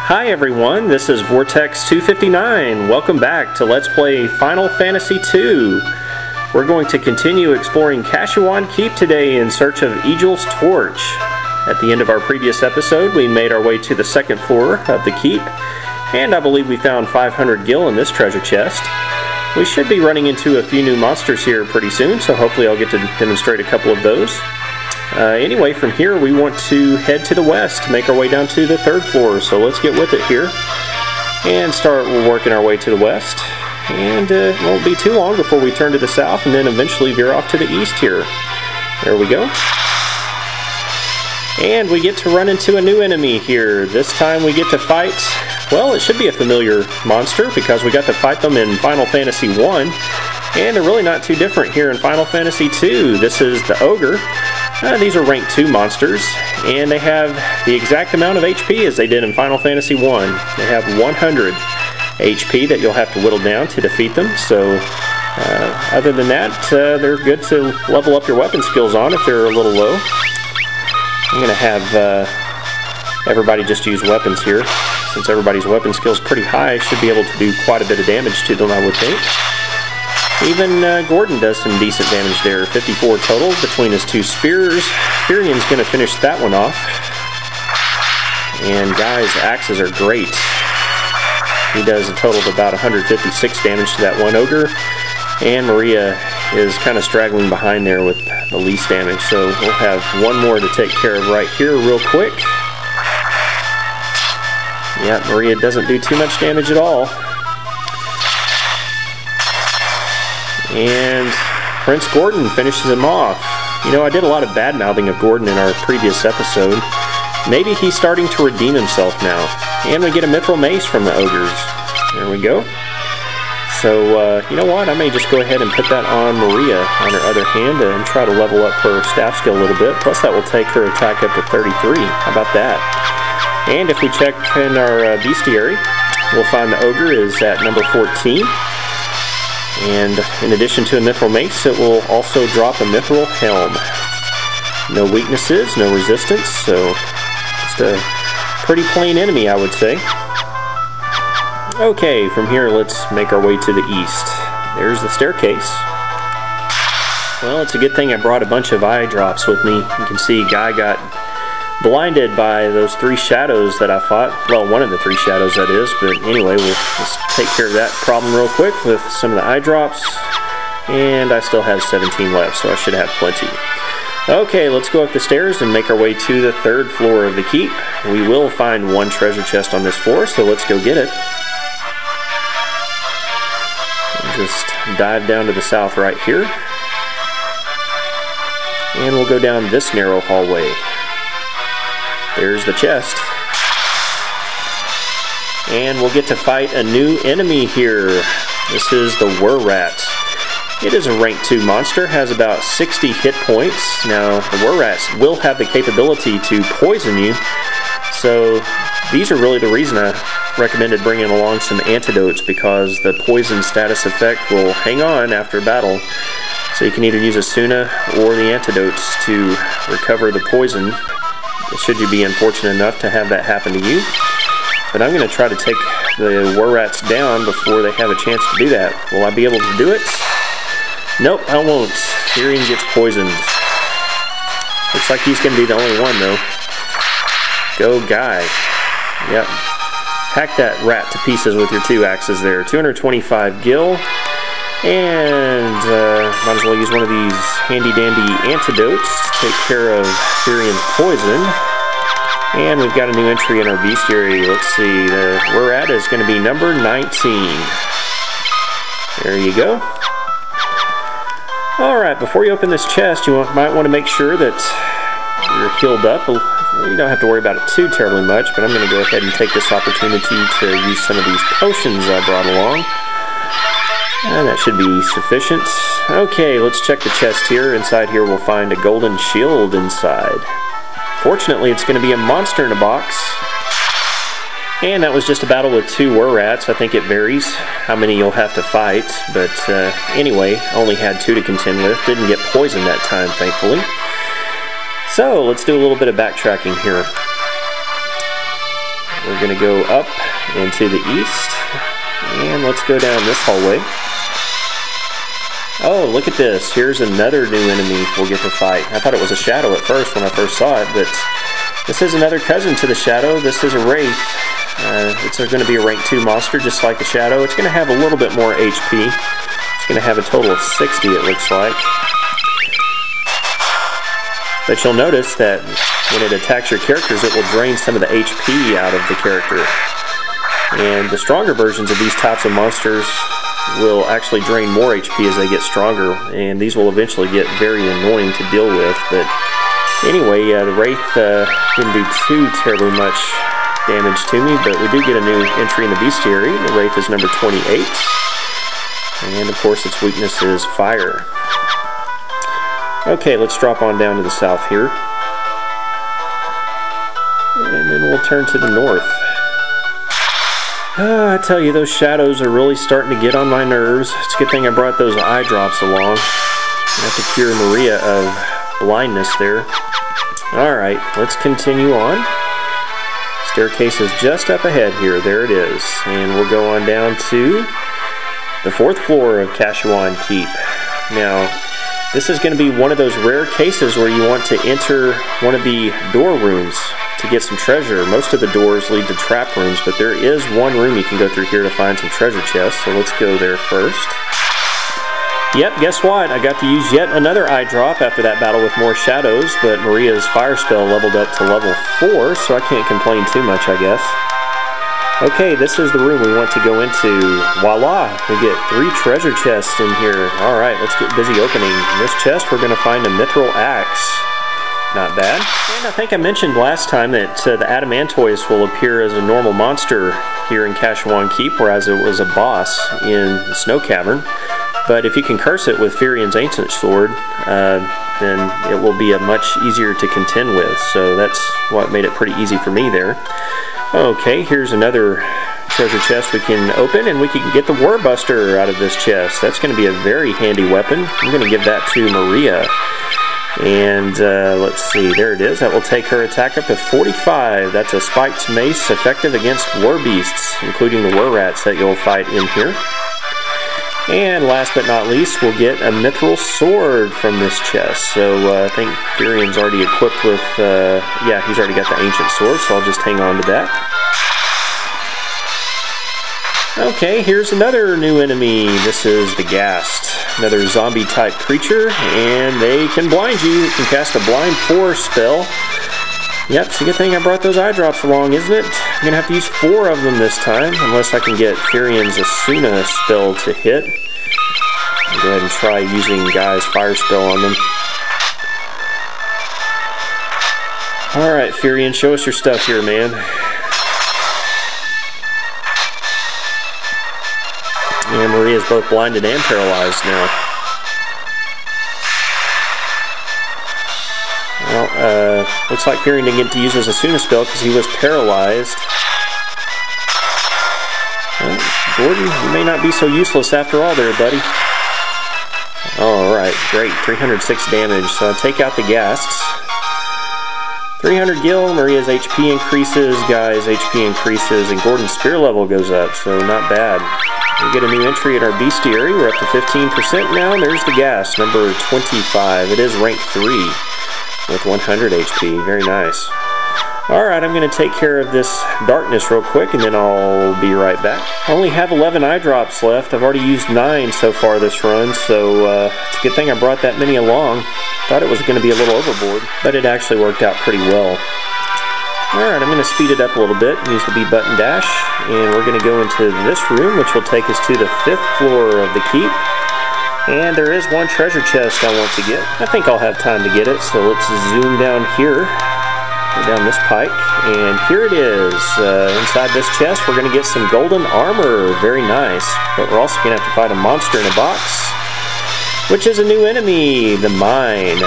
Hi everyone, this is Vortex259. Welcome back to Let's Play Final Fantasy II. We're going to continue exploring Kashuan Keep today in search of Eagle's Torch. At the end of our previous episode, we made our way to the second floor of the keep, and I believe we found 500 gil in this treasure chest. We should be running into a few new monsters here pretty soon, so hopefully I'll get to demonstrate a couple of those. Anyway, from here we want to head to the west, make our way down to the third floor, so let's get with it here and start working our way to the west. And it won't be too long before we turn to the south and then eventually veer off to the east here. There we go. And we get to run into a new enemy here. This time we get to fight, well, it should be a familiar monster because we got to fight them in Final Fantasy I, and they're really not too different here in Final Fantasy II. This is the Ogre. These are rank 2 monsters, and they have the exact amount of HP as they did in Final Fantasy I. They have 100 HP that you'll have to whittle down to defeat them, so other than that, they're good to level up your weapon skills on if they're a little low. I'm going to have everybody just use weapons here. Since everybody's weapon skill is pretty high, I should be able to do quite a bit of damage to them, I would think. Even Gordon does some decent damage there. 54 total between his 2 spears. Furion's going to finish that one off. And Guy's axes are great. He does a total of about 156 damage to that one Ogre. And Maria is kind of straggling behind there with the least damage. So we'll have one more to take care of right here real quick. Yeah, Maria doesn't do too much damage at all. And Prince Gordon finishes him off. You know, I did a lot of bad-mouthing of Gordon in our previous episode. Maybe he's starting to redeem himself now. And we get a mithril mace from the ogres. There we go. So, you know what? I may just go ahead and put that on Maria on her other hand and try to level up her staff skill a little bit. Plus, that will take her attack up to 33. How about that? And if we check in our bestiary, we'll find the ogre is at number 14. And in addition to a mithril mace, it will also drop a mithril helm. No weaknesses, no resistance, so just a pretty plain enemy, I would say. Okay, from here let's make our way to the east. There's the staircase. Well, it's a good thing I brought a bunch of eye drops with me. You can see Guy got blinded by those 3 shadows that I fought. Well, one of the 3 shadows, that is. But anyway, we'll just take care of that problem real quick with some of the eye drops. And I still have 17 left, so I should have plenty. Okay, let's go up the stairs and make our way to the third floor of the keep. We will find one treasure chest on this floor, so let's go get it. Just dive down to the south right here. And we'll go down this narrow hallway. There's the chest. And we'll get to fight a new enemy here. This is the Were-Rat. It is a rank 2 monster, has about 60 hit points. Now, the Were-Rats will have the capability to poison you, so these are really the reason I recommended bringing along some antidotes, because the poison status effect will hang on after battle. So you can either use a Suna or the antidotes to recover the poison, should you be unfortunate enough to have that happen to you. But I'm going to try to take the Were-Rats down before they have a chance to do that. Will I be able to do it? Nope, I won't. Furion gets poisoned. Looks like he's going to be the only one, though. Go Guy. Yep. Hack that rat to pieces with your 2 axes there. 225 gil. And might as well use one of these handy-dandy antidotes to take care of Furion's poison. And we've got a new entry in our bestiary. Let's see, we're at is going to be number 19. There you go. Alright, before you open this chest, you might want to make sure that you're healed up. You don't have to worry about it too terribly much, but I'm going to go ahead and take this opportunity to use some of these potions I brought along. And that should be sufficient. Okay, let's check the chest here. Inside here we'll find a golden shield inside. Fortunately, it's going to be a monster in a box. And that was just a battle with 2 Were-Rats. I think it varies how many you'll have to fight. But anyway, only had 2 to contend with. Didn't get poisoned that time, thankfully. So, let's do a little bit of backtracking here. we're going to go up and to the east. And let's go down this hallway. Oh, look at this. Here's another new enemy we'll get to fight. I thought it was a shadow at first when I first saw it, but this is another cousin to the shadow. This is a wraith. It's going to be a rank 2 monster, just like the shadow. It's going to have a little bit more HP. It's going to have a total of 60, it looks like. But you'll notice that when it attacks your characters, it will drain some of the HP out of the character. And the stronger versions of these types of monsters will actually drain more HP as they get stronger, and these will eventually get very annoying to deal with. But anyway, the Wraith didn't do too terribly much damage to me, but we do get a new entry in the bestiary. The Wraith is number 28, and of course its weakness is fire. Okay, let's drop on down to the south here, and then we'll turn to the north. I tell you, those shadows are really starting to get on my nerves. It's a good thing I brought those eye drops along. I have to cure Maria of blindness there. Alright, let's continue on. Staircase is just up ahead here. There it is. And we'll go on down to the 4th floor of Kashuan Keep. Now, this is going to be one of those rare cases where you want to enter one of the door rooms to get some treasure. Most of the doors lead to trap rooms, but there is one room you can go through here to find some treasure chests, so let's go there first. Yep, guess what? I got to use yet another eye drop after that battle with more shadows, but Maria's fire spell leveled up to level 4, so I can't complain too much, I guess. Okay, this is the room we want to go into. Voila! We get 3 treasure chests in here. Alright, let's get busy opening. In this chest, we're going to find a mithril axe. Not bad. And I think I mentioned last time that the Adamantoise will appear as a normal monster here in Kashuan Keep, whereas it was a boss in the Snow Cavern. But if you can curse it with Firian's Ancient Sword, then it will be a much easier to contend with. So that's what made it pretty easy for me there. Okay, here's another treasure chest we can open, and we can get the Warbuster out of this chest. That's going to be a very handy weapon. I'm going to give that to Maria. And let's see, there it is. That will take her attack up to 45. That's a spiked mace effective against war beasts, including the war rats that you'll fight in here. And last but not least, we'll get a mithril sword from this chest. So I think Firian's already equipped with, yeah, he's already got the ancient sword, so I'll just hang on to that. Okay, here's another new enemy. This is the Ghast, another zombie-type creature, and they can blind you. You can cast a Blind Force spell. Yep, it's a good thing I brought those eye drops along, isn't it? I'm going to have to use 4 of them this time, unless I can get Firian's Asuna spell to hit. I'll go ahead and try using Guy's fire spell on them. Alright, Firian, show us your stuff here, man. And Maria's both blinded and paralyzed now. Well, looks like Firian didn't get to use his Asuna spell because he was paralyzed. Well, Gordon, you may not be so useless after all there, buddy. Alright, great. 306 damage. So I take out the Ghasts. 300 gil, Maria's HP increases, Guy's HP increases, and Gordon's spear level goes up, so not bad. We get a new entry in our bestiary. We're up to 15% now. There's the Ghast, number 25. It is rank 3 with 100 HP. Very nice. Alright, I'm going to take care of this darkness real quick, and then I'll be right back. I only have 11 eye drops left. I've already used 9 so far this run, so it's a good thing I brought that many along. Thought it was going to be a little overboard, but it actually worked out pretty well. Alright, I'm going to speed it up a little bit, use the B button dash, and we're going to go into this room, which will take us to the 5th floor of the keep. And there is one treasure chest I want to get. I think I'll have time to get it, so let's zoom down here, down this pike, and here it is. Inside this chest, we're going to get some golden armor. Very nice. But we're also going to have to fight a monster in a box, which is a new enemy, the Mine.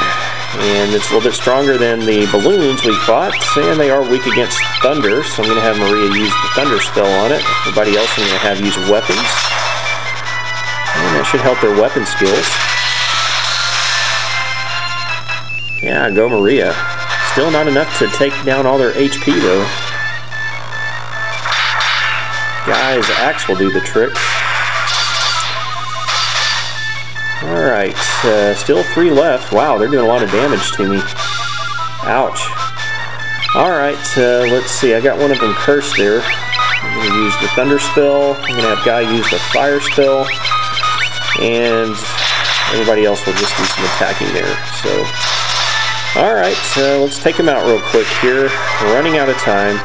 And it's a little bit stronger than the balloons we fought, and they are weak against thunder, so I'm going to have Maria use the thunder spell on it. Everybody else I'm going to have use weapons. And that should help their weapon skills. Yeah, go Maria. Still not enough to take down all their HP though. Guy's axe will do the trick. Alright, still 3 left. Wow, they're doing a lot of damage to me. Ouch. Alright, let's see. I got one of them cursed there. I'm going to use the Thunder Spell. I'm going to have Guy use the Fire Spell. And everybody else will just do some attacking there. So, alright, let's take him out real quick here. We're running out of time.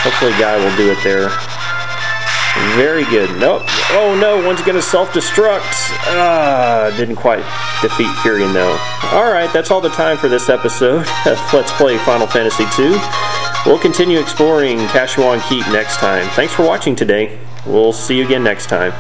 Hopefully Guy will do it there. Very good. Nope. Oh no, one's going to self-destruct. Didn't quite defeat Furion though. Alright, that's all the time for this episode of Let's Play Final Fantasy II. We'll continue exploring Kashuan Keep next time. Thanks for watching today. We'll see you again next time.